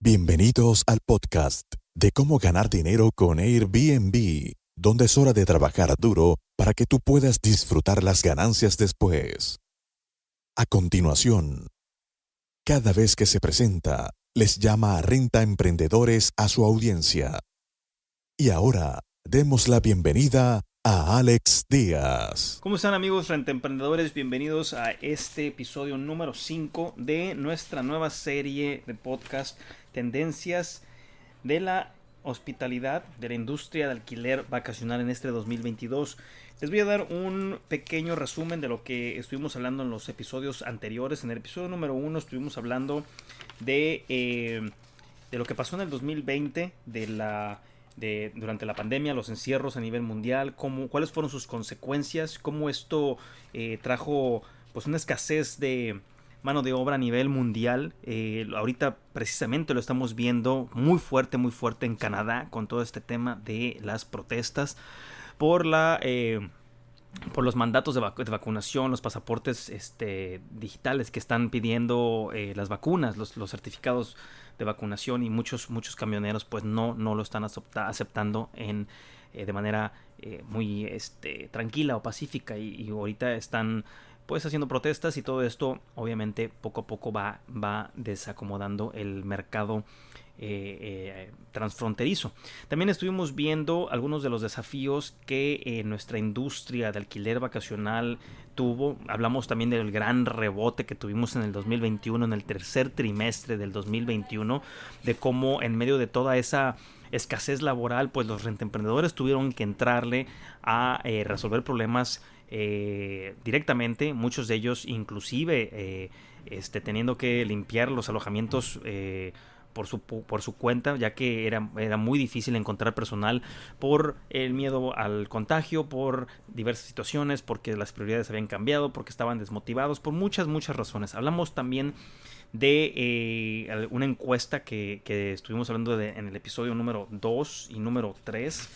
Bienvenidos al podcast de cómo ganar dinero con Airbnb, donde es hora de trabajar duro para que tú puedas disfrutar las ganancias después. A continuación, cada vez que se presenta, les llama a Renta Emprendedores a su audiencia. Y ahora, demos la bienvenida a Alex Díaz. ¿Cómo están, amigos rentemprendedores? Bienvenidos a este episodio número 5 de nuestra nueva serie de podcast Tendencias de la hospitalidad, de la industria de alquiler vacacional en este 2022. Les voy a dar un pequeño resumen de lo que estuvimos hablando en los episodios anteriores. En el episodio número 1 estuvimos hablando de lo que pasó en el 2020, durante la pandemia, los encierros a nivel mundial, cuáles fueron sus consecuencias, cómo esto trajo pues una escasez de mano de obra a nivel mundial. Ahorita precisamente lo estamos viendo muy fuerte en Canadá con todo este tema de las protestas por por los mandatos de vacunación, los pasaportes digitales que están pidiendo las vacunas, los certificados de vacunación, y muchos camioneros pues no lo están aceptando de manera muy tranquila o pacífica, y ahorita están pues haciendo protestas, y todo esto obviamente poco a poco va desacomodando el mercado transfronterizo. También estuvimos viendo algunos de los desafíos que nuestra industria de alquiler vacacional tuvo. Hablamos también del gran rebote que tuvimos en el 2021, en el tercer trimestre del 2021, de cómo en medio de toda esa escasez laboral, pues los rentemprendedores tuvieron que entrarle a resolver problemas directamente, muchos de ellos inclusive teniendo que limpiar los alojamientos por su cuenta, ya que era muy difícil encontrar personal por el miedo al contagio, por diversas situaciones, porque las prioridades habían cambiado, porque estaban desmotivados, por muchas razones. Hablamos también de una encuesta que estuvimos hablando en el episodio número 2 y número 3.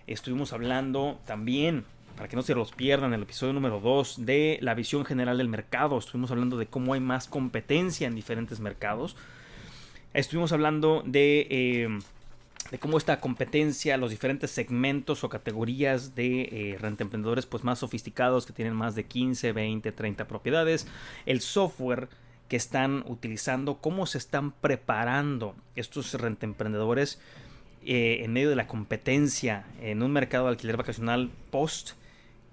Estuvimos hablando también, para que no se los pierdan, en el episodio número 2, de la visión general del mercado. Estuvimos hablando de cómo hay más competencia en diferentes mercados. Estuvimos hablando de cómo esta competencia, los diferentes segmentos o categorías de rentemprendedores pues más sofisticados, que tienen más de 15, 20, 30 propiedades, el software que están utilizando, cómo se están preparando estos rentemprendedores en medio de la competencia en un mercado de alquiler vacacional post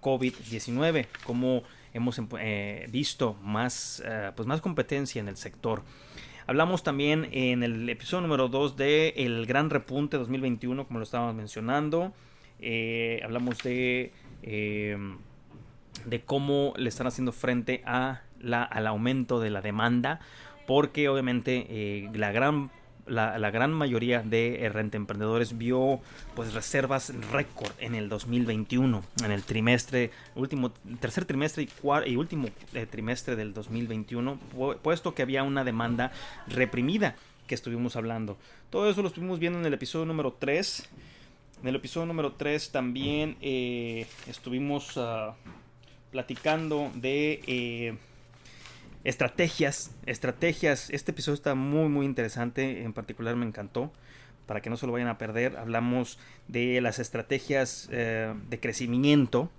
COVID-19, cómo hemos visto más competencia en el sector. Hablamos también en el episodio número 2 del gran repunte 2021, como lo estábamos mencionando. Hablamos de cómo le están haciendo frente al aumento de la demanda, porque obviamente la gran mayoría de rentemprendedores vio pues reservas récord en el 2021, en el tercer trimestre y último trimestre del 2021, puesto que había una demanda reprimida que estuvimos hablando. Todo eso lo estuvimos viendo en el episodio número 3. En el episodio número 3 también estuvimos platicando de estrategias. Este episodio está muy interesante, en particular me encantó, para que no se lo vayan a perder. Hablamos de las estrategias de crecimiento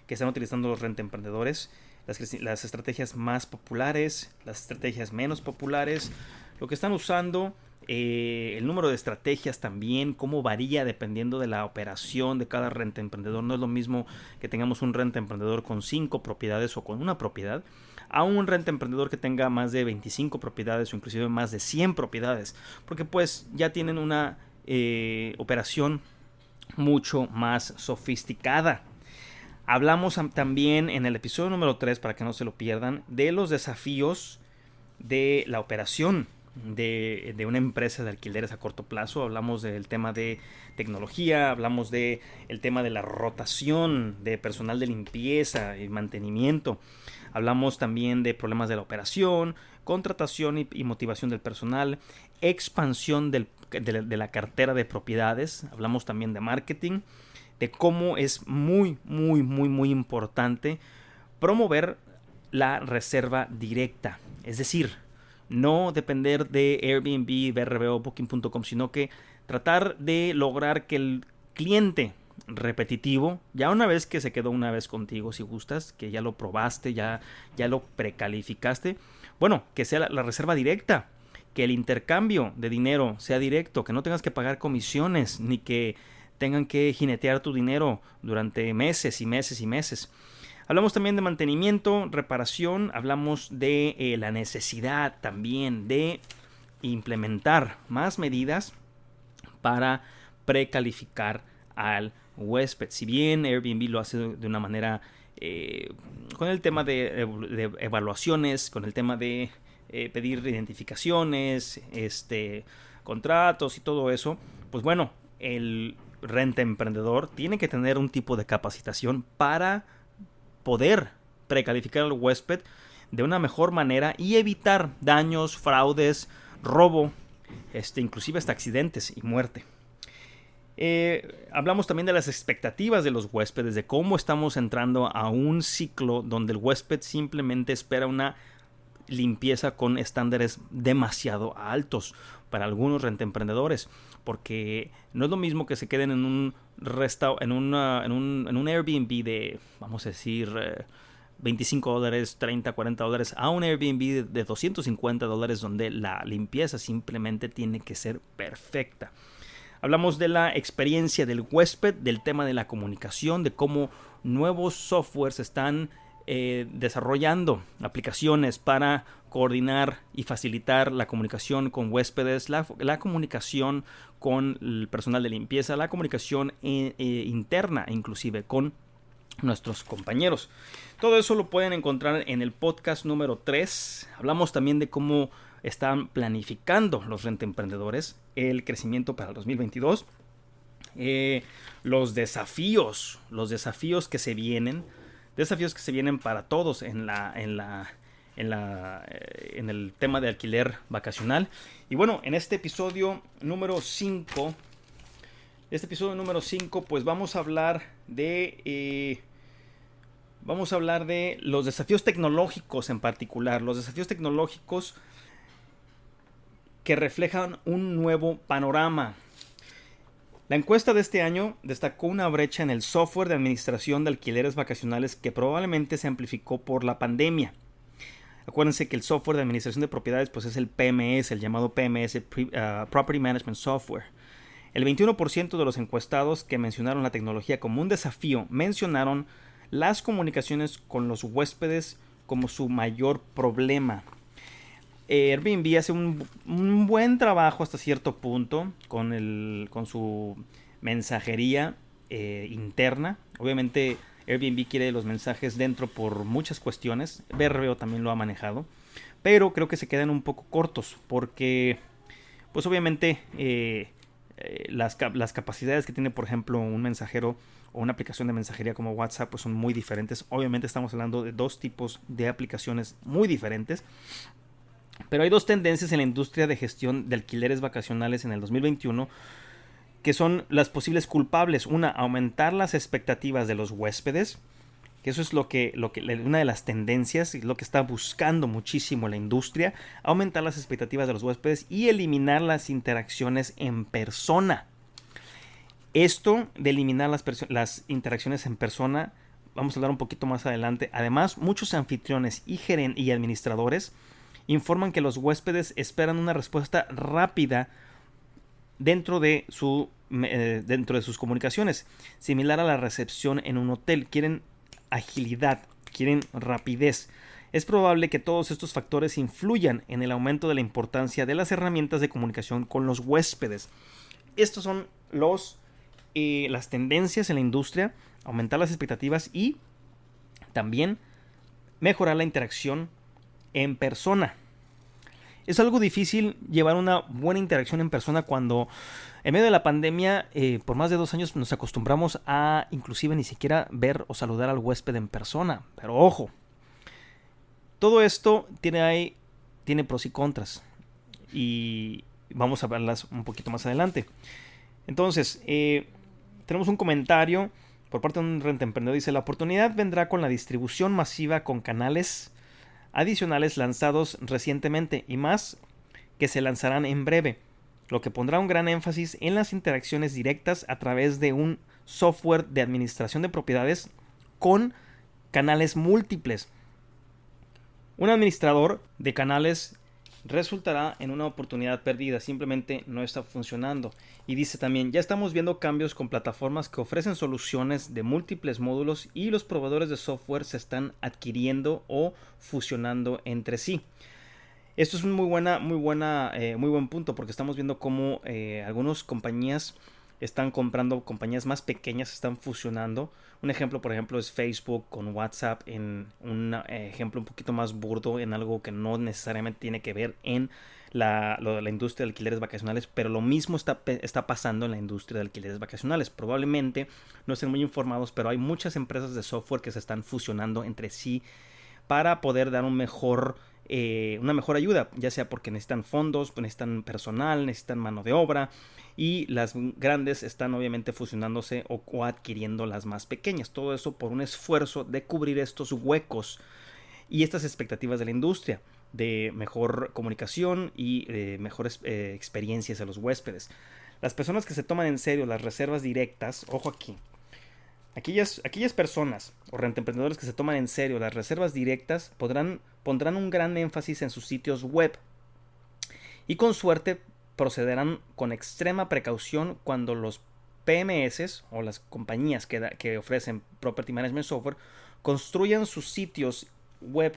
que están utilizando los rentemprendedores, las estrategias más populares, las estrategias menos populares, lo que están usando, el número de estrategias también, cómo varía dependiendo de la operación de cada rentemprendedor. No es lo mismo que tengamos un rentemprendedor con 5 propiedades o con una propiedad, a un rentemprendedor que tenga más de 25 propiedades o inclusive más de 100 propiedades, porque pues ya tienen una operación mucho más sofisticada. Hablamos también en el episodio número 3, para que no se lo pierdan, de los desafíos de la operación de una empresa de alquileres a corto plazo. Hablamos del tema de tecnología, hablamos del tema de la rotación de personal de limpieza y mantenimiento. Hablamos también de problemas de la operación, contratación y motivación del personal, expansión de la cartera de propiedades. Hablamos también de marketing, de cómo es muy importante promover la reserva directa. Es decir, no depender de Airbnb, VRBO, Booking.com, sino que tratar de lograr que el cliente repetitivo, ya una vez que se quedó una vez contigo, si gustas, que ya lo probaste, ya lo precalificaste, bueno, que sea la reserva directa, que el intercambio de dinero sea directo, que no tengas que pagar comisiones, ni que tengan que jinetear tu dinero durante meses y meses y meses. Hablamos también de mantenimiento, reparación, hablamos de la necesidad también de implementar más medidas para precalificar al huésped. Si bien Airbnb lo hace de una manera con el tema de evaluaciones, con el tema de pedir identificaciones, contratos y todo eso, pues bueno, el renta emprendedor tiene que tener un tipo de capacitación para poder precalificar al huésped de una mejor manera y evitar daños, fraudes, robo, inclusive hasta accidentes y muerte. Hablamos también de las expectativas de los huéspedes, de cómo estamos entrando a un ciclo donde el huésped simplemente espera una limpieza con estándares demasiado altos para algunos rentemprendedores, porque no es lo mismo que se queden en un Airbnb de, vamos a decir, $25, $30, $40 a un Airbnb de $250 donde la limpieza simplemente tiene que ser perfecta. Hablamos de la experiencia del huésped, del tema de la comunicación, de cómo nuevos softwares están desarrollando aplicaciones para coordinar y facilitar la comunicación con huéspedes, la comunicación con el personal de limpieza, la comunicación interna inclusive con nuestros compañeros. Todo eso lo pueden encontrar en el podcast número 3. Hablamos también de cómo están planificando los rentemprendedores el crecimiento para el 2022. Los desafíos que se vienen. Desafíos que se vienen para todos en el tema de alquiler vacacional. Y bueno, en este episodio número 5, pues vamos a hablar de los desafíos tecnológicos en particular. Los desafíos tecnológicos que reflejan un nuevo panorama. La encuesta de este año destacó una brecha en el software de administración de alquileres vacacionales que probablemente se amplificó por la pandemia. Acuérdense que el software de administración de propiedades pues es el PMS, el llamado PMS, Property Management Software. El 21% de los encuestados que mencionaron la tecnología como un desafío mencionaron las comunicaciones con los huéspedes como su mayor problema. Airbnb hace un buen trabajo hasta cierto punto con su mensajería interna. Obviamente Airbnb quiere los mensajes dentro por muchas cuestiones. VRBO también lo ha manejado. Pero creo que se quedan un poco cortos porque pues obviamente las capacidades que tiene por ejemplo un mensajero o una aplicación de mensajería como WhatsApp pues son muy diferentes. Obviamente estamos hablando de dos tipos de aplicaciones muy diferentes. Pero hay dos tendencias en la industria de gestión de alquileres vacacionales en el 2021 que son las posibles culpables. Una, aumentar las expectativas de los huéspedes, que eso es una de las tendencias y lo que está buscando muchísimo la industria, aumentar las expectativas de los huéspedes y eliminar las interacciones en persona. Esto de eliminar las interacciones en persona, vamos a hablar un poquito más adelante. Además, muchos anfitriones y administradores informan que los huéspedes esperan una respuesta rápida dentro de sus comunicaciones, similar a la recepción en un hotel. Quieren agilidad, quieren rapidez. Es probable que todos estos factores influyan en el aumento de la importancia de las herramientas de comunicación con los huéspedes. Estos son las tendencias en la industria, aumentar las expectativas y también mejorar la interacción en persona. Es algo difícil llevar una buena interacción en persona cuando en medio de la pandemia por más de 2 años nos acostumbramos a inclusive ni siquiera ver o saludar al huésped en persona. Pero ojo, todo esto tiene pros y contras y vamos a verlas un poquito más adelante. Entonces, tenemos un comentario por parte de un rentemprendedor. Dice: la oportunidad vendrá con la distribución masiva con canales adicionales lanzados recientemente y más que se lanzarán en breve, lo que pondrá un gran énfasis en las interacciones directas a través de un software de administración de propiedades con canales múltiples. Un administrador de canales resultará en una oportunidad perdida, simplemente no está funcionando. Y dice también, ya estamos viendo cambios con plataformas que ofrecen soluciones de múltiples módulos y los proveedores de software se están adquiriendo o fusionando entre sí. Esto es un muy buen punto, porque estamos viendo cómo algunas compañías están comprando compañías más pequeñas, están fusionando. Un ejemplo, por ejemplo, es Facebook con WhatsApp, en un ejemplo un poquito más burdo, en algo que no necesariamente tiene que ver en la industria de alquileres vacacionales, pero lo mismo está pasando en la industria de alquileres vacacionales. Probablemente no estén muy informados, pero hay muchas empresas de software que se están fusionando entre sí para poder dar una mejor ayuda, ya sea porque necesitan fondos, necesitan personal, necesitan mano de obra, y las grandes están obviamente fusionándose o adquiriendo las más pequeñas. Todo eso por un esfuerzo de cubrir estos huecos y estas expectativas de la industria, de mejor comunicación y mejores experiencias a los huéspedes. Las personas que se toman en serio las reservas directas, ojo aquí, aquellas personas o rentemprendedores que se toman en serio las reservas directas pondrán un gran énfasis en sus sitios web y con suerte procederán con extrema precaución cuando los PMS o las compañías que ofrecen Property Management Software construyan sus sitios web.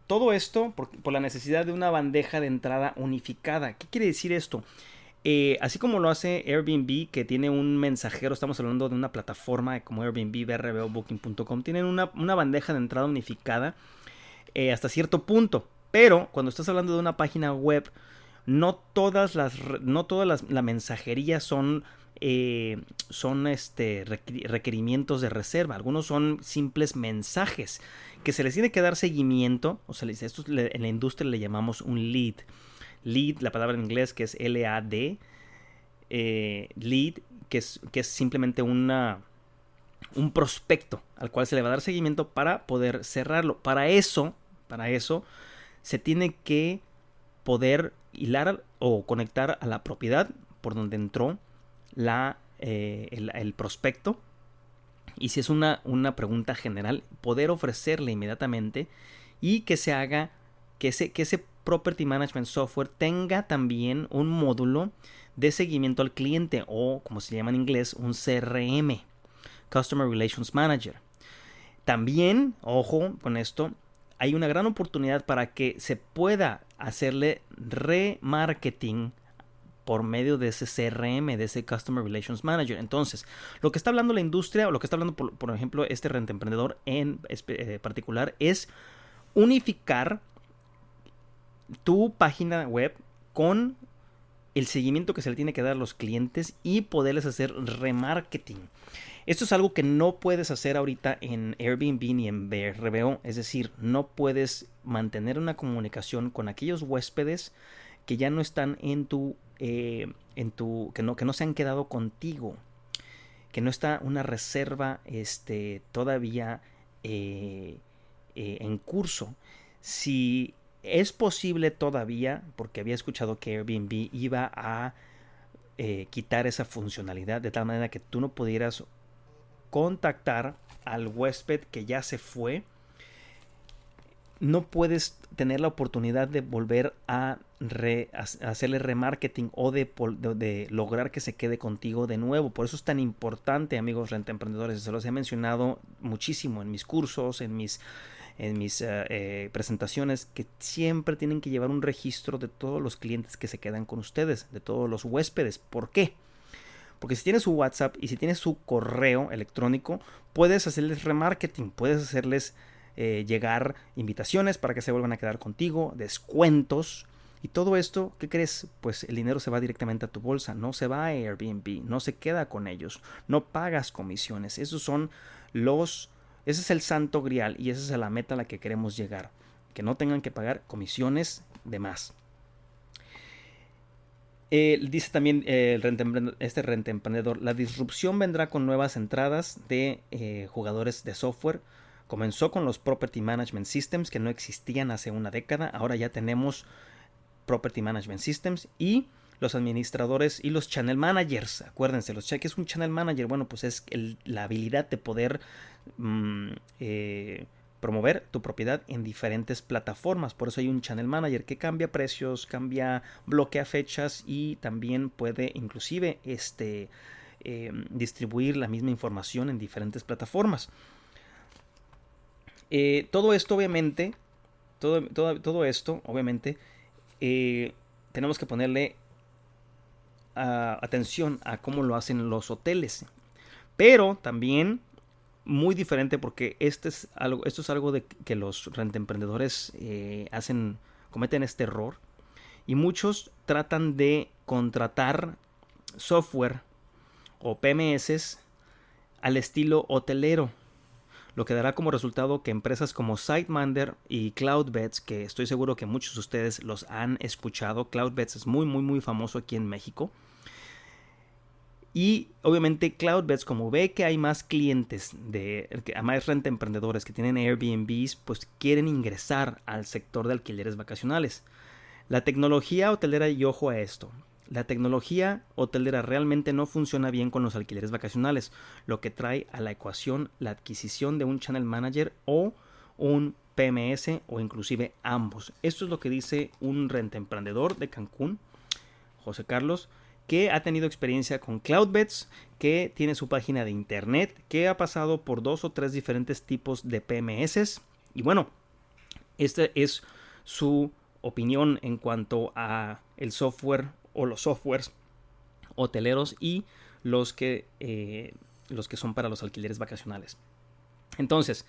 Todo esto por la necesidad de una bandeja de entrada unificada. ¿Qué quiere decir esto? Así como lo hace Airbnb, que tiene un mensajero, estamos hablando de una plataforma como Airbnb, VRBO, Booking.com, tienen una bandeja de entrada unificada hasta cierto punto, pero cuando estás hablando de una página web, no todas la mensajería son requerimientos de reserva. Algunos son simples mensajes que se les tiene que dar seguimiento. O sea, esto en la industria le llamamos un lead. Lead, la palabra en inglés que es LAD, lead, que es simplemente un prospecto al cual se le va a dar seguimiento para poder cerrarlo. Para eso se tiene que poder hilar o conectar a la propiedad por donde entró el prospecto. Y si es una pregunta general, poder ofrecerle inmediatamente y que se haga que ese Property Management Software tenga también un módulo de seguimiento al cliente, o como se llama en inglés, un CRM, Customer Relations Manager. También, ojo con esto, hay una gran oportunidad para que se pueda hacerle remarketing por medio de ese CRM, de ese Customer Relations Manager. Entonces, lo que está hablando la industria, o lo que está hablando, por ejemplo, este rentemprendedor en particular, es unificar tu página web con el seguimiento que se le tiene que dar a los clientes y poderles hacer remarketing. Esto es algo que no puedes hacer ahorita en Airbnb ni en VRBO, es decir, no puedes mantener una comunicación con aquellos huéspedes que ya no están que no se han quedado contigo, que no está una reserva todavía en curso. Si es posible todavía, porque había escuchado que Airbnb iba a quitar esa funcionalidad de tal manera que tú no pudieras contactar al huésped que ya se fue. No puedes tener la oportunidad de volver a hacerle remarketing o de lograr que se quede contigo de nuevo. Por eso es tan importante, amigos rentemprendedores. Se los he mencionado muchísimo en mis cursos, en mis presentaciones, que siempre tienen que llevar un registro de todos los clientes que se quedan con ustedes, de todos los huéspedes. ¿Por qué? Porque si tienes su WhatsApp y si tienes su correo electrónico, puedes hacerles remarketing, puedes hacerles llegar invitaciones para que se vuelvan a quedar contigo, descuentos. Y todo esto, ¿qué crees? Pues el dinero se va directamente a tu bolsa, no se va a Airbnb, no se queda con ellos, no pagas comisiones. Ese es el santo grial y esa es la meta a la que queremos llegar, que no tengan que pagar comisiones de más. Dice también este rentemprendedor, la disrupción vendrá con nuevas entradas de jugadores de software Comenzó con los Property Management Systems que no existían hace una década. Ahora ya tenemos Property Management Systems y los administradores y los Channel Managers. Acuérdense, ¿qué es un Channel Manager? Bueno, pues es la habilidad de poder promover tu propiedad en diferentes plataformas. Por eso hay un Channel Manager que cambia precios, bloquea fechas y también puede inclusive distribuir la misma información en diferentes plataformas. Todo esto obviamente tenemos que ponerle atención a cómo lo hacen los hoteles, pero también muy diferente, porque esto es algo de que los rentemprendedores cometen este error, y muchos tratan de contratar software o PMS al estilo hotelero, lo que dará como resultado que empresas como SiteMinder y Cloudbeds, que estoy seguro que muchos de ustedes los han escuchado. Cloudbeds es muy muy muy famoso aquí en México. Y obviamente Cloudbeds, como ve que hay más clientes, más rentemprendedores que tienen Airbnbs, pues quieren ingresar al sector de alquileres vacacionales. La tecnología hotelera, y ojo a esto, la tecnología hotelera realmente no funciona bien con los alquileres vacacionales, lo que trae a la ecuación la adquisición de un Channel Manager o un PMS o inclusive ambos. Esto es lo que dice un rentemprendedor de Cancún, José Carlos, que ha tenido experiencia con Cloudbeds, que tiene su página de internet, que ha pasado por 2 o 3 diferentes tipos de PMS. Y bueno, esta es su opinión en cuanto a el software o los softwares hoteleros y los que son para los alquileres vacacionales. Entonces,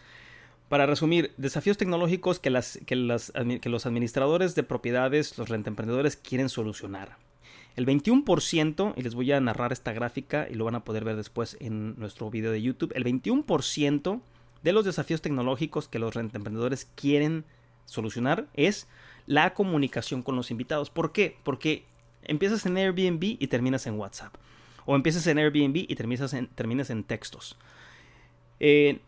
para resumir, desafíos tecnológicos que los administradores de propiedades, los rentemprendedores, quieren solucionar. El 21%, y les voy a narrar esta gráfica y lo van a poder ver después en nuestro video de YouTube, el 21% de los desafíos tecnológicos que los rentemprendedores quieren solucionar es la comunicación con los invitados. ¿Por qué? Porque empiezas en Airbnb y terminas en WhatsApp. O empiezas en Airbnb y terminas en textos. El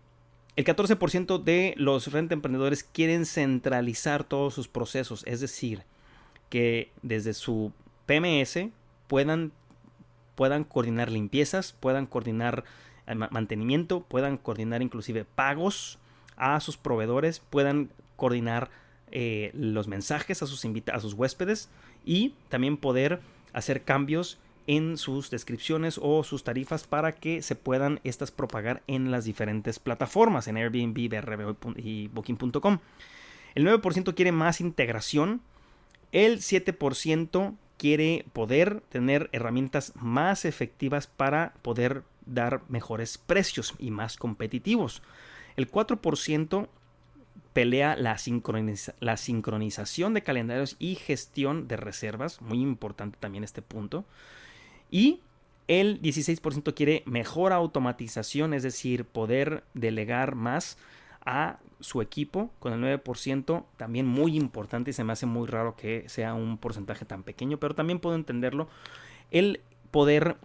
14% de los rentemprendedores quieren centralizar todos sus procesos. Es decir, que desde su PMS puedan coordinar limpiezas, puedan coordinar mantenimiento, puedan coordinar inclusive pagos a sus proveedores, puedan coordinar los mensajes a sus huéspedes y también poder hacer cambios en sus descripciones o sus tarifas para que se puedan estas propagar en las diferentes plataformas, en Airbnb, Vrbo y Booking.com. El 9% quiere más integración. El 7% quiere poder tener herramientas más efectivas para poder dar mejores precios y más competitivos. El 4% pelea la sincronización de calendarios y gestión de reservas. Muy importante también este punto. Y el 16% quiere mejor automatización, es decir, poder delegar más a su equipo. Con el 9% también muy importante, y se me hace muy raro que sea un porcentaje tan pequeño, pero también puedo entenderlo, el poder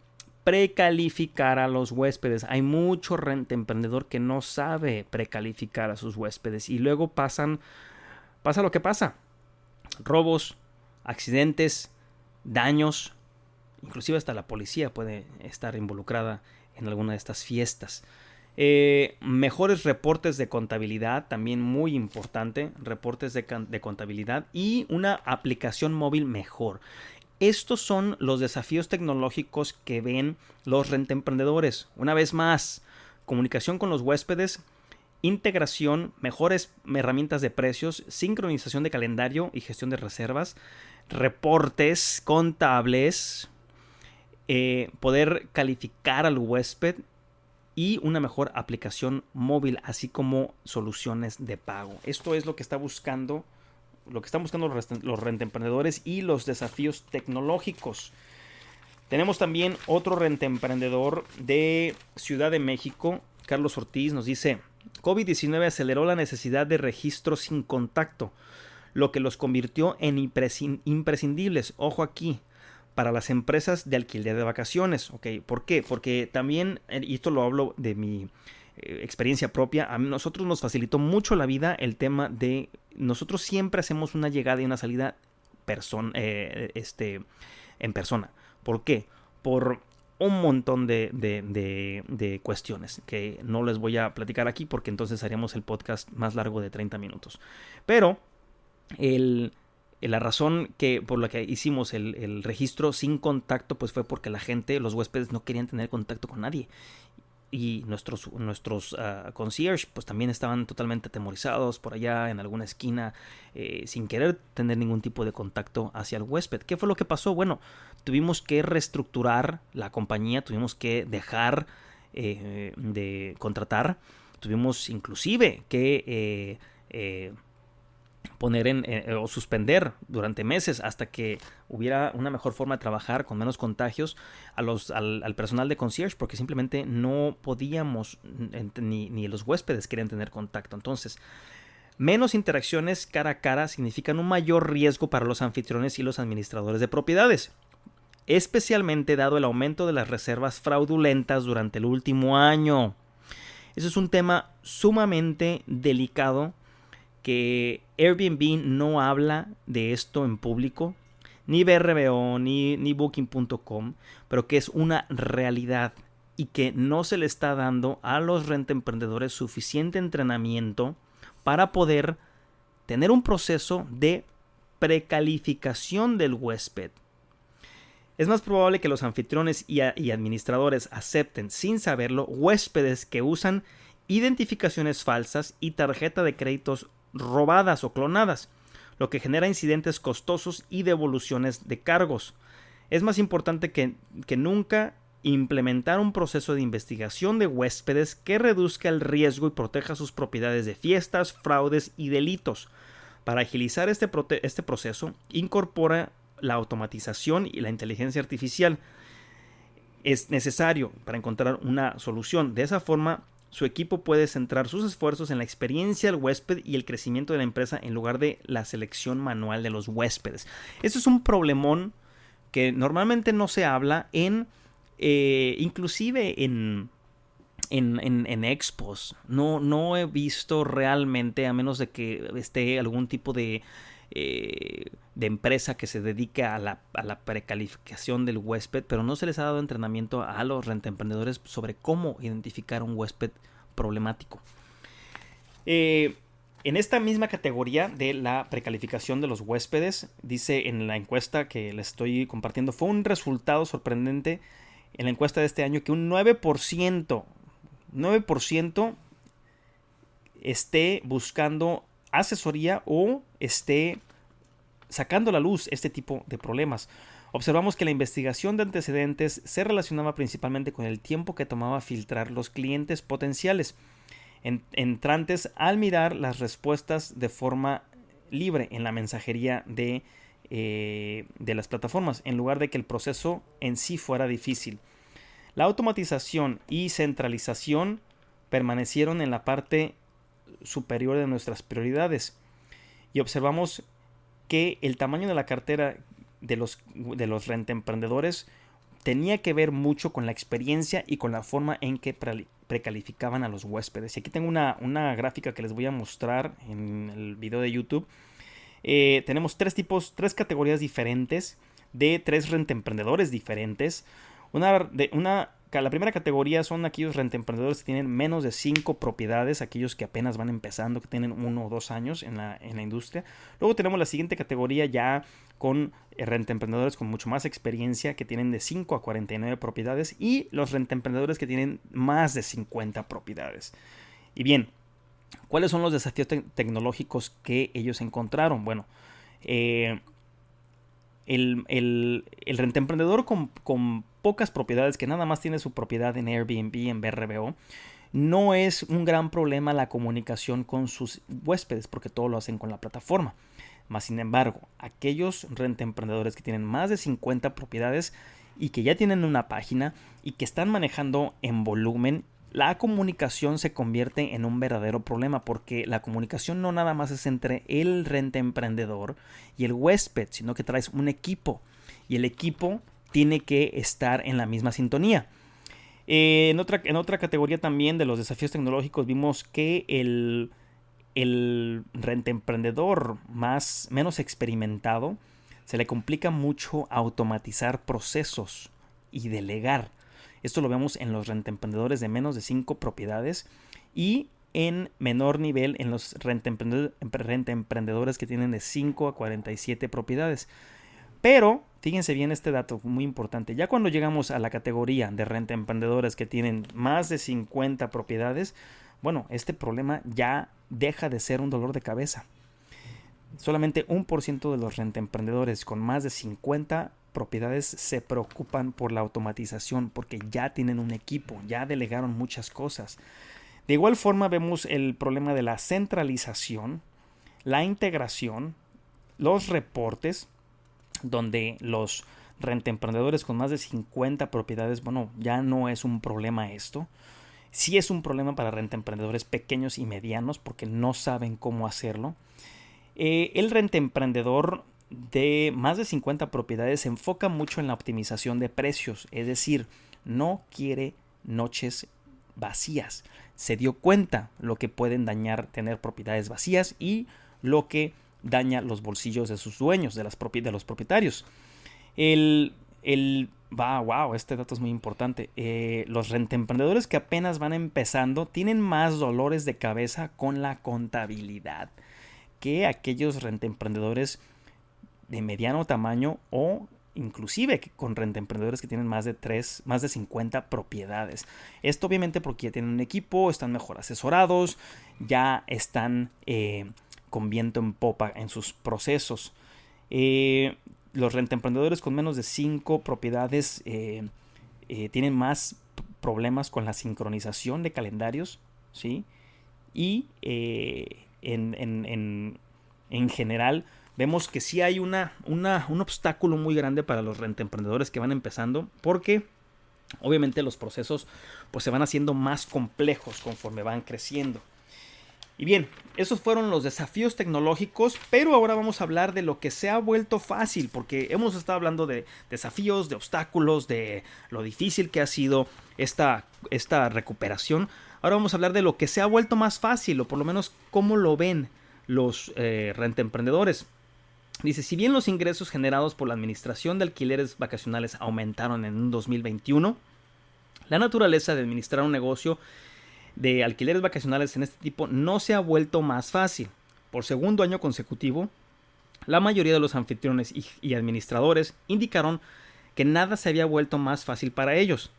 precalificar a los huéspedes. Hay mucho rentemprendedor que no sabe precalificar a sus huéspedes y luego pasa lo que pasa: robos, accidentes, daños, inclusive hasta la policía puede estar involucrada en alguna de estas fiestas. Mejores reportes de contabilidad, también muy importante, reportes de contabilidad y una aplicación móvil mejor. Estos son los desafíos tecnológicos que ven los rentemprendedores. Una vez más, comunicación con los huéspedes, integración, mejores herramientas de precios, sincronización de calendario y gestión de reservas, reportes contables, poder calificar al huésped y una mejor aplicación móvil, así como soluciones de pago. Esto es lo que están buscando los rentemprendedores y los desafíos tecnológicos. Tenemos también otro rentemprendedor de Ciudad de México, Carlos Ortiz, nos dice: COVID-19 aceleró la necesidad de registro sin contacto, lo que los convirtió en imprescindibles. Ojo aquí, para las empresas de alquiler de vacaciones. ¿Okay? ¿Por qué? Porque también, y esto lo hablo de mi experiencia propia, a nosotros nos facilitó mucho la vida el tema de nosotros siempre hacemos una llegada y una salida en persona. ¿Por qué? Por un montón de cuestiones que no les voy a platicar aquí porque entonces haríamos el podcast más largo de 30 minutos. Pero la razón por la que hicimos el registro sin contacto pues fue porque la gente, los huéspedes no querían tener contacto con nadie. Y nuestros concierge pues también estaban totalmente atemorizados por allá en alguna esquina sin querer tener ningún tipo de contacto hacia el huésped. ¿Qué fue lo que pasó? Bueno, tuvimos que reestructurar la compañía, tuvimos que dejar de contratar, tuvimos inclusive que poner o suspender durante meses hasta que hubiera una mejor forma de trabajar con menos contagios al personal de concierge, porque simplemente no podíamos ni los huéspedes querían tener contacto. Entonces, menos interacciones cara a cara significan un mayor riesgo para los anfitriones y los administradores de propiedades, especialmente dado el aumento de las reservas fraudulentas durante el último año. Eso es un tema sumamente delicado que Airbnb no habla de esto en público, ni VRBO, ni Booking.com, pero que es una realidad y que no se le está dando a los rentemprendedores suficiente entrenamiento para poder tener un proceso de precalificación del huésped. Es más probable que los anfitriones y administradores acepten sin saberlo huéspedes que usan identificaciones falsas y tarjeta de créditos robadas o clonadas, lo que genera incidentes costosos y devoluciones de cargos. Es más importante que nunca implementar un proceso de investigación de huéspedes que reduzca el riesgo y proteja sus propiedades de fiestas, fraudes y delitos. Para agilizar este proceso, incorpora la automatización y la inteligencia artificial. Es necesario para encontrar una solución. De esa forma, su equipo puede centrar sus esfuerzos en la experiencia del huésped y el crecimiento de la empresa en lugar de la selección manual de los huéspedes. Esto es un problemón que normalmente no se habla inclusive en expos. No he visto realmente, a menos de que esté algún tipo de empresa que se dedique a la precalificación del huésped, pero no se les ha dado entrenamiento a los rentemprendedores sobre cómo identificar un huésped problemático. En esta misma categoría de la precalificación de los huéspedes, dice en la encuesta que les estoy compartiendo, fue un resultado sorprendente en la encuesta de este año que un 9% esté buscando asesoría o esté sacando a la luz este tipo de problemas. Observamos que la investigación de antecedentes se relacionaba principalmente con el tiempo que tomaba filtrar los clientes potenciales entrantes al mirar las respuestas de forma libre en la mensajería de las plataformas, en lugar de que el proceso en sí fuera difícil. La automatización y centralización permanecieron en la parte superior de nuestras prioridades y observamos que el tamaño de la cartera de los rentemprendedores tenía que ver mucho con la experiencia y con la forma en que precalificaban a los huéspedes. Y aquí tengo una gráfica que les voy a mostrar en el video de YouTube. Tenemos tres categorías diferentes de 3 rentemprendedores diferentes. La primera categoría son aquellos rentemprendedores que tienen menos de 5 propiedades, aquellos que apenas van empezando, que tienen 1 o 2 años en la industria. Luego tenemos la siguiente categoría ya con rentemprendedores con mucho más experiencia, que tienen de 5 a 49 propiedades, y los rentemprendedores que tienen más de 50 propiedades. Y bien, ¿cuáles son los desafíos tecnológicos que ellos encontraron? Bueno, el rentemprendedor con pocas propiedades, que nada más tiene su propiedad en Airbnb, en VRBO, no es un gran problema la comunicación con sus huéspedes, porque todo lo hacen con la plataforma. Más sin embargo, aquellos rentemprendedores que tienen más de 50 propiedades y que ya tienen una página y que están manejando en volumen, la comunicación se convierte en un verdadero problema, porque la comunicación no nada más es entre el rentemprendedor y el huésped, sino que traes un equipo y el equipo tiene que estar en la misma sintonía. En otra categoría también de los desafíos tecnológicos vimos que el rentemprendedor menos experimentado se le complica mucho automatizar procesos y delegar. Esto lo vemos en los rentemprendedores de menos de 5 propiedades y en menor nivel en los rentemprendedores que tienen de 5 a 47 propiedades. Pero fíjense bien este dato muy importante. Ya cuando llegamos a la categoría de rentemprendedores que tienen más de 50 propiedades, bueno, este problema ya deja de ser un dolor de cabeza. Solamente 1% de los rentemprendedores con más de 50 propiedades se preocupan por la automatización porque ya tienen un equipo, ya delegaron muchas cosas. De igual forma vemos el problema de la centralización, la integración, los reportes, donde los rentemprendedores con más de 50 propiedades, bueno, ya no es un problema esto. Sí es un problema para rentemprendedores pequeños y medianos porque no saben cómo hacerlo. El rentemprendedor de más de 50 propiedades se enfoca mucho en la optimización de precios, es decir, no quiere noches vacías. Se dio cuenta lo que pueden dañar tener propiedades vacías y lo que daña los bolsillos de sus dueños, de los propietarios. Este dato es muy importante. Los rentemprendedores que apenas van empezando tienen más dolores de cabeza con la contabilidad que aquellos rentemprendedores de mediano tamaño o inclusive con rentemprendedores que tienen más de 50 propiedades. Esto obviamente porque ya tienen un equipo, están mejor asesorados, ya están con viento en popa en sus procesos. Los rentemprendedores con menos de 5 propiedades tienen más problemas con la sincronización de calendarios, ¿sí? Y en general vemos que sí hay un obstáculo muy grande para los rentemprendedores que van empezando porque obviamente los procesos pues, se van haciendo más complejos conforme van creciendo. Y bien, esos fueron los desafíos tecnológicos, pero ahora vamos a hablar de lo que se ha vuelto fácil, porque hemos estado hablando de desafíos, de obstáculos, de lo difícil que ha sido esta recuperación. Ahora vamos a hablar de lo que se ha vuelto más fácil, o por lo menos cómo lo ven los rentemprendedores. Dice, si bien los ingresos generados por la administración de alquileres vacacionales aumentaron en 2021, la naturaleza de administrar un negocio de alquileres vacacionales en este tipo no se ha vuelto más fácil. Por segundo año consecutivo, la mayoría de los anfitriones y administradores indicaron que nada se había vuelto más fácil para ellos.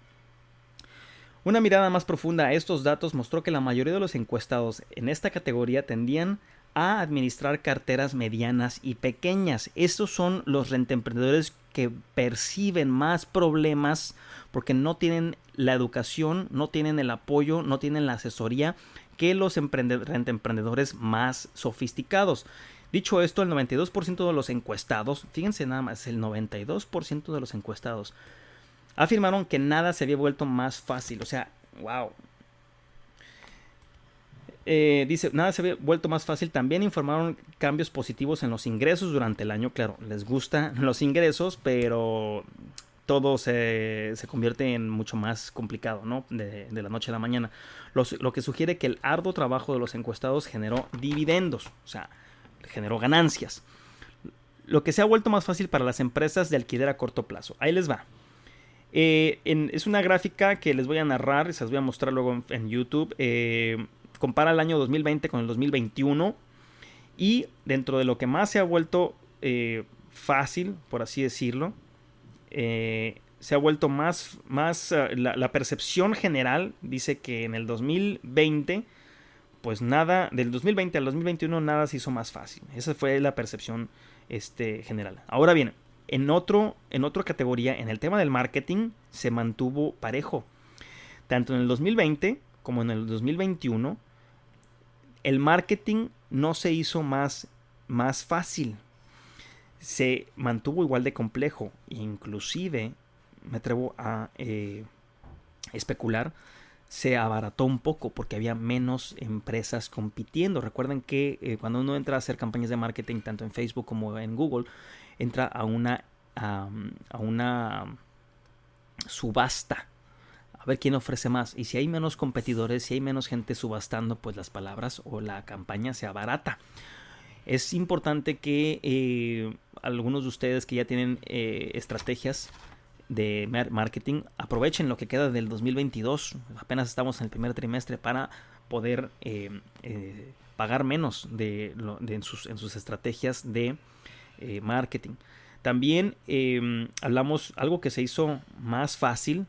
Una mirada más profunda a estos datos mostró que la mayoría de los encuestados en esta categoría tendían a administrar carteras medianas y pequeñas. Estos son los rentemprendedores que perciben más problemas porque no tienen la educación, no tienen el apoyo, no tienen la asesoría que los rentemprendedores más sofisticados. Dicho esto, el 92% de los encuestados, fíjense nada más, el 92% de los encuestados afirmaron que nada se había vuelto más fácil. O sea, wow. Dice, nada se había vuelto más fácil. También informaron cambios positivos en los ingresos durante el año. Claro, les gustan los ingresos, pero todo se convierte en mucho más complicado, ¿no? De la noche a la mañana. Lo que sugiere que el arduo trabajo de los encuestados generó dividendos, o sea, generó ganancias. Lo que se ha vuelto más fácil para las empresas de alquiler a corto plazo. Ahí les va. Es una gráfica que les voy a narrar, se las voy a mostrar luego en YouTube. Compara el año 2020 con el 2021 y dentro de lo que más se ha vuelto fácil, por así decirlo, se ha vuelto más la percepción general dice que en el 2020 pues nada, del 2020 al 2021 nada se hizo más fácil. Esa fue la percepción general. Ahora bien, en otra categoría, en el tema del marketing, se mantuvo parejo. Tanto en el 2020 como en el 2021, el marketing no se hizo más fácil. Se mantuvo igual de complejo. Inclusive, me atrevo a especular, se abarató un poco porque había menos empresas compitiendo. Recuerden que cuando uno entra a hacer campañas de marketing, tanto en Facebook como en Google, entra a una subasta, a ver quién ofrece más. Y si hay menos competidores, si hay menos gente subastando, pues las palabras o la campaña se abarata. Es importante que algunos de ustedes que ya tienen estrategias de marketing aprovechen lo que queda del 2022. Apenas estamos en el primer trimestre para poder pagar menos en sus estrategias de marketing. También hablamos algo que se hizo más fácil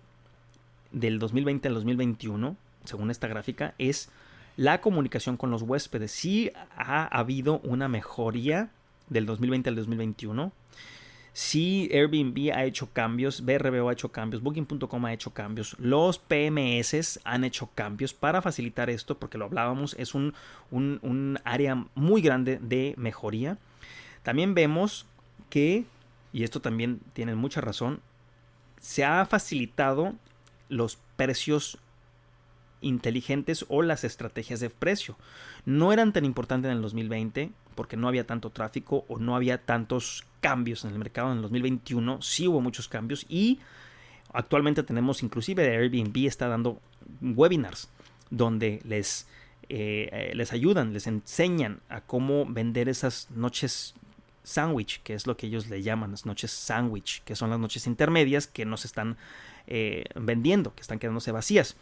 del 2020 al 2021, según esta gráfica, es la comunicación con los huéspedes. Sí ha habido una mejoría del 2020 al 2021. Sí, Airbnb ha hecho cambios, VRBO ha hecho cambios, Booking.com ha hecho cambios, los PMS han hecho cambios para facilitar esto, porque lo hablábamos, es un área muy grande de mejoría. También vemos que, y esto también tienen mucha razón, se ha facilitado los precios inteligentes o las estrategias de precio. No eran tan importantes en el 2020 porque no había tanto tráfico o no había tantos cambios en el mercado. En el 2021 sí hubo muchos cambios y actualmente tenemos, inclusive Airbnb está dando webinars donde les ayudan, les enseñan a cómo vender esas noches sándwich, que es lo que ellos le llaman las noches sándwich, que son las noches intermedias que no se están vendiendo, que están quedándose vacías.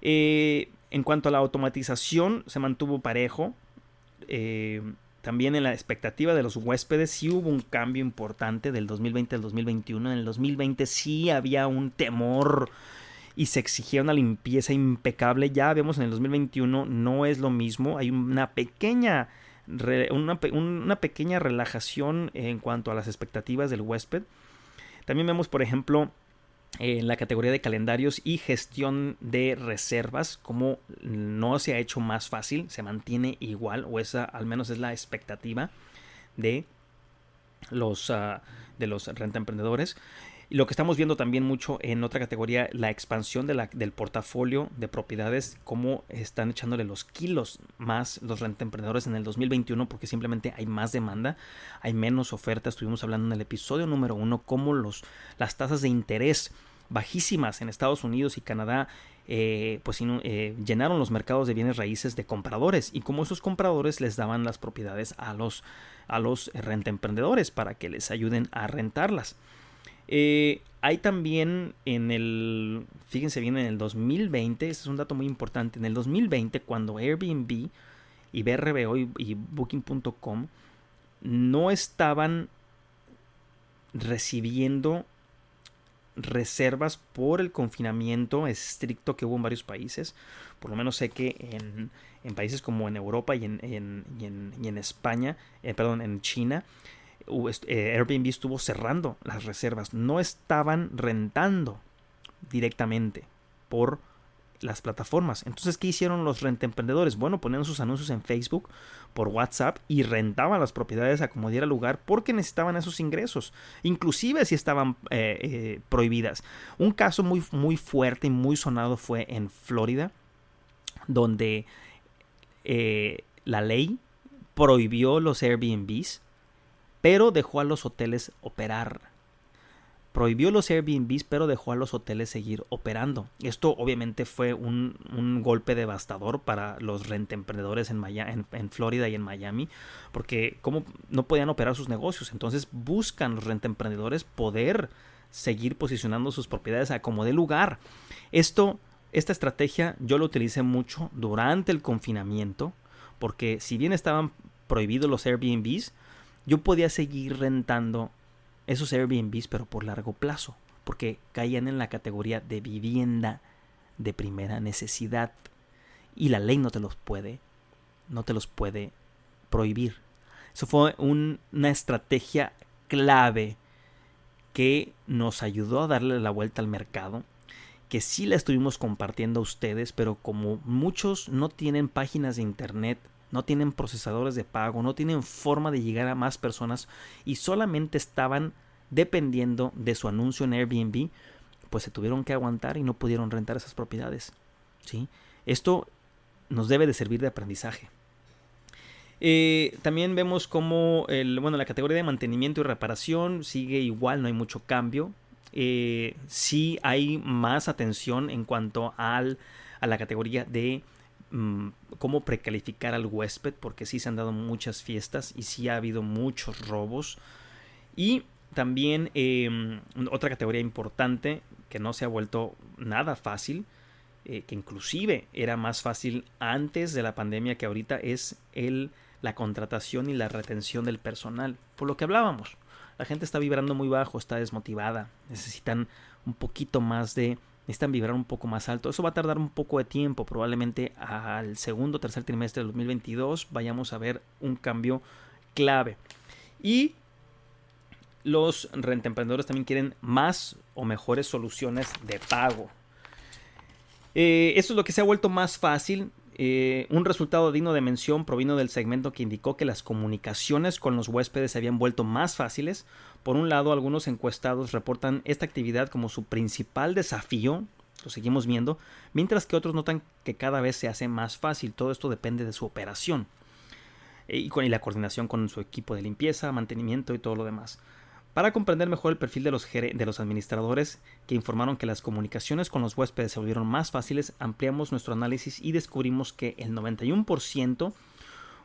En cuanto a la automatización, se mantuvo parejo. También en la expectativa de los huéspedes sí hubo un cambio importante del 2020 al 2021. En el 2020 sí había un temor y se exigía una limpieza impecable. Ya vemos en el 2021 no es lo mismo. Hay una pequeña relajación en cuanto a las expectativas del huésped. También vemos, por ejemplo, en la categoría de calendarios y gestión de reservas, como no se ha hecho más fácil, se mantiene igual, o esa al menos es la expectativa de los rentaemprendedores. Y lo que estamos viendo también mucho en otra categoría, la expansión del portafolio de propiedades, cómo están echándole los kilos más los rentaemprendedores en el 2021, porque simplemente hay más demanda, hay menos oferta. Estuvimos hablando en el episodio número 1 cómo las tasas de interés bajísimas en Estados Unidos y Canadá llenaron los mercados de bienes raíces de compradores, y cómo esos compradores les daban las propiedades a los rentaemprendedores para que les ayuden a rentarlas. Hay también fíjense bien, en el 2020, este es un dato muy importante, en el 2020 cuando Airbnb y VRBO y Booking.com no estaban recibiendo reservas por el confinamiento estricto que hubo en varios países. Por lo menos sé que en países como en Europa y en España, en China, Airbnb estuvo cerrando las reservas, no estaban rentando directamente por las plataformas. Entonces, ¿qué hicieron los rentemprendedores? Bueno, ponían sus anuncios en Facebook, por WhatsApp, y rentaban las propiedades a como diera lugar porque necesitaban esos ingresos, inclusive si estaban prohibidas. Un caso muy, muy fuerte y muy sonado fue en Florida, donde la ley prohibió los Airbnbs, pero dejó a los hoteles operar. Prohibió los Airbnbs, pero dejó a los hoteles seguir operando. Esto obviamente fue un golpe devastador para los rentemprendedores en Florida y en Miami, porque como no podían operar sus negocios, entonces buscan los rentemprendedores poder seguir posicionando sus propiedades a como dé lugar. Esta estrategia yo la utilicé mucho durante el confinamiento, porque si bien estaban prohibidos los Airbnbs, yo podía seguir rentando esos Airbnbs, pero por largo plazo, porque caían en la categoría de vivienda de primera necesidad y la ley no te los puede prohibir. Eso fue una estrategia clave que nos ayudó a darle la vuelta al mercado, que sí la estuvimos compartiendo a ustedes, pero como muchos no tienen páginas de internet, no tienen procesadores de pago, no tienen forma de llegar a más personas y solamente estaban dependiendo de su anuncio en Airbnb, pues se tuvieron que aguantar y no pudieron rentar esas propiedades, ¿sí? Esto nos debe de servir de aprendizaje. También vemos como la categoría de mantenimiento y reparación sigue igual, no hay mucho cambio. sí hay más atención en cuanto a la categoría de cómo precalificar al huésped, porque sí se han dado muchas fiestas y sí ha habido muchos robos. Y también otra categoría importante que no se ha vuelto nada fácil, que inclusive era más fácil antes de la pandemia que ahorita, es la contratación y la retención del personal. Por lo que hablábamos, la gente está vibrando muy bajo, está desmotivada, necesitan vibrar un poco más alto. Eso va a tardar un poco de tiempo, probablemente al segundo o tercer trimestre del 2022 vayamos a ver un cambio clave. Y los rentemprendedores también quieren más o mejores soluciones de pago. Eso es lo que se ha vuelto más fácil. Un resultado digno de mención provino del segmento que indicó que las comunicaciones con los huéspedes se habían vuelto más fáciles. Por un lado, algunos encuestados reportan esta actividad como su principal desafío, lo seguimos viendo, mientras que otros notan que cada vez se hace más fácil. Todo esto depende de su operación y la coordinación con su equipo de limpieza, mantenimiento y todo lo demás. Para comprender mejor el perfil de los administradores que informaron que las comunicaciones con los huéspedes se volvieron más fáciles, ampliamos nuestro análisis y descubrimos que el 91%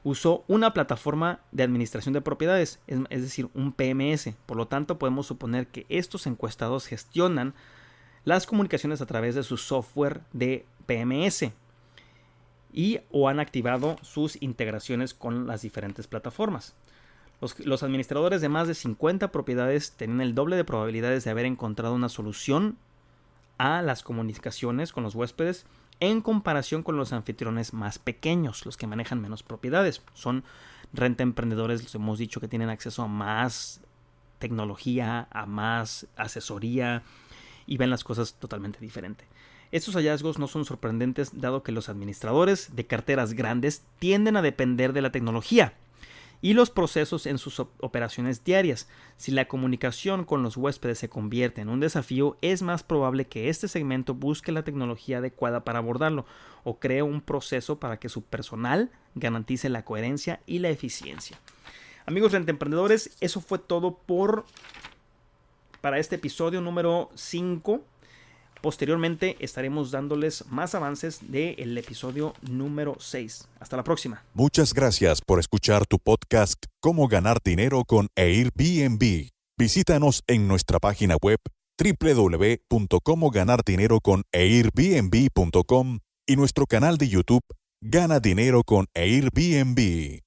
usó una plataforma de administración de propiedades, es decir, un PMS. Por lo tanto, podemos suponer que estos encuestados gestionan las comunicaciones a través de su software de PMS o han activado sus integraciones con las diferentes plataformas. Los administradores de más de 50 propiedades tenían el doble de probabilidades de haber encontrado una solución a las comunicaciones con los huéspedes en comparación con los anfitriones más pequeños, los que manejan menos propiedades. Son rentemprendedores, les hemos dicho, que tienen acceso a más tecnología, a más asesoría y ven las cosas totalmente diferente. Estos hallazgos no son sorprendentes, dado que los administradores de carteras grandes tienden a depender de la tecnología y los procesos en sus operaciones diarias. Si la comunicación con los huéspedes se convierte en un desafío, es más probable que este segmento busque la tecnología adecuada para abordarlo o cree un proceso para que su personal garantice la coherencia y la eficiencia. Amigos rentemprendedores, eso fue todo para este episodio número 5. Posteriormente estaremos dándoles más avances del episodio número 6. Hasta la próxima. Muchas gracias por escuchar tu podcast Cómo ganar dinero con Airbnb. Visítanos en nuestra página web www.comoganardineroconairbnb.com y nuestro canal de YouTube Gana Dinero con Airbnb.